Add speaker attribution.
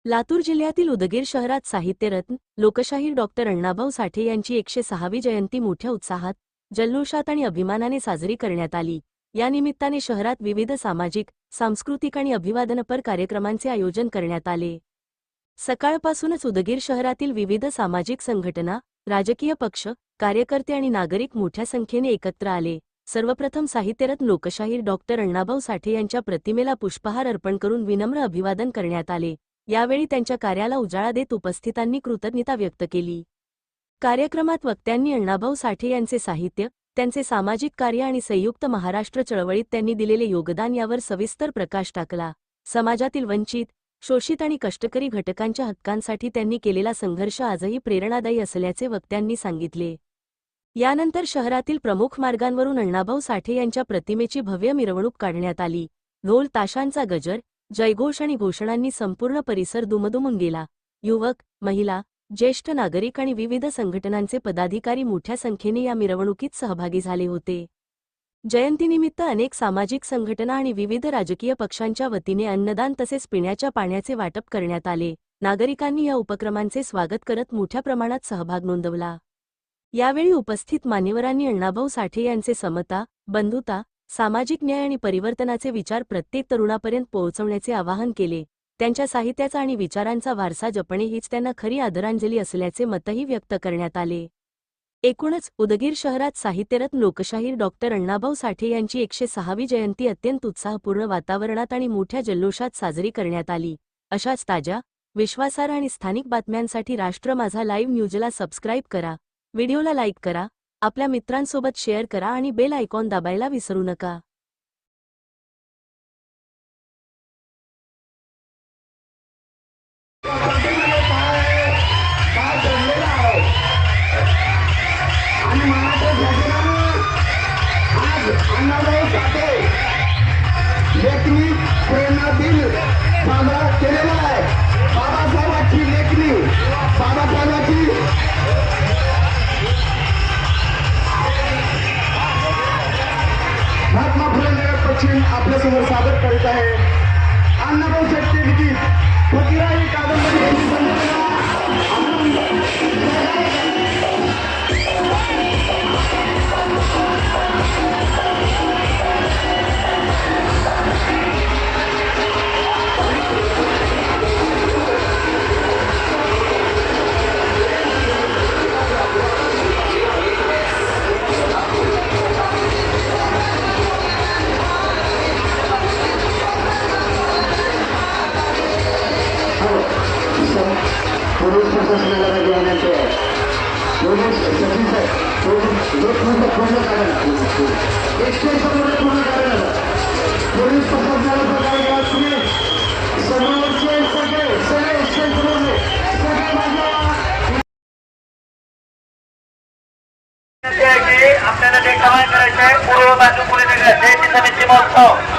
Speaker 1: लातूर जिल्ह्यातील उदगीर शहरात साहित्यरत्न लोकशाहीर डॉक्टर अण्णाभाऊ साठे यांची 106वी जयंती मोठ्या उत्साहात, जल्लोषात आणि अभिमानाने साजरी करण्यात आली। या निमित्ताने शहरात विविध सामाजिक, सांस्कृतिक आणि अभिवादनपर कार्यक्रमांचे आयोजन करण्यात आले। सकाळपासूनच उदगीर शहरातील विविध सामाजिक संघटना, राजकीय पक्ष, कार्यकर्ते आणि नागरिक मोठ्या संख्येने एकत्र आले। सर्वप्रथम साहित्यरत्न लोकशाहीर डॉक्टर अण्णाभाऊ साठे यांच्या प्रतिमेला पुष्पहार अर्पण करून विनम्र अभिवादन करण्यात आले। यावेळी त्यांच्या कार्याला उजाळा देत उपस्थितांनी कृतज्ञता व्यक्त केली। कार्यक्रमात वक्त्यांनी अण्णाभाऊ साठे यांचे साहित्य, त्यांचे सामाजिक कार्य आणि संयुक्त महाराष्ट्र चळवळीत त्यांनी दिलेले योगदान यावर सविस्तर प्रकाश टाकला। समाजातील वंचित, शोषित आणि कष्टकरी घटकांच्या हक्कांसाठी त्यांनी केलेला संघर्ष आजही प्रेरणादायी असल्याचे वक्त्यांनी सांगितले। यानंतर शहरातील प्रमुख मार्गांवरून अण्णाभाऊ साठे यांच्या प्रतिमेची भव्य मिरवणूक काढण्यात आली। ढोल ताशांचा गजर, जयघोष आणि घोषणांनी संपूर्ण परिसर दुमदुमून गेला। युवक, महिला, ज्येष्ठ नागरिक आणि विविध संघटनांचे पदाधिकारी मोठ्या संख्येने या मिरवणुकीत सहभागी झाले होते। जयंतीनिमित्त अनेक सामाजिक संघटना आणि विविध राजकीय पक्षांच्या वतीने अन्नदान तसेच पिण्याच्या पाण्याचे वाटप करण्यात आले। नागरिकांनी या उपक्रमांचे स्वागत करत मोठ्या प्रमाणात सहभाग नोंदवला। यावेळी उपस्थित मान्यवरांनी अण्णाभाऊ साठे यांचे समता, बंधुता, सामाजिक न्याय आणि परिवर्तनाचे विचार प्रत्येक तरुणापर्यंत पोहोचवण्याचे आवाहन केले। त्यांच्या साहित्याचा आणि विचारांचा वारसा जपणे हीच त्यांना खरी आदरांजली असल्याचे मतही व्यक्त करण्यात आले। एकूणच उदगीर शहरात साहित्यरत्न लोकशाहीर डॉक्टर अण्णाभाऊ साठे यांची 106वी जयंती अत्यंत उत्साहपूर्ण वातावरणात आणि मोठ्या जल्लोषात साजरी करण्यात आली। अशाच ताज्या, विश्वासार्ह आणि स्थानिक बातम्यांसाठी राष्ट्र माझा लाईव्ह न्यूजला सबस्क्राईब करा, व्हिडिओला लाईक करा, आपल्या मित्रांसोबत शेअर करा आणि बेल आयकॉन दाबायला विसरू नका।
Speaker 2: महात्मा फुले जगतपक्षी आपल्यासमोर सादर करीत आहे अण्णाभाऊ साठे लिखित फकीरा ही कादंबरी यांची संकल्पना पोलीस प्रशासनाला विनंती आहे। पोलीस पूर्ण करा, पोलीस प्रशासनाला तुम्ही
Speaker 3: आपल्याला देखावा करायचा आहे। पूर्व बाजू पुढे जयंती समिती महोत्सव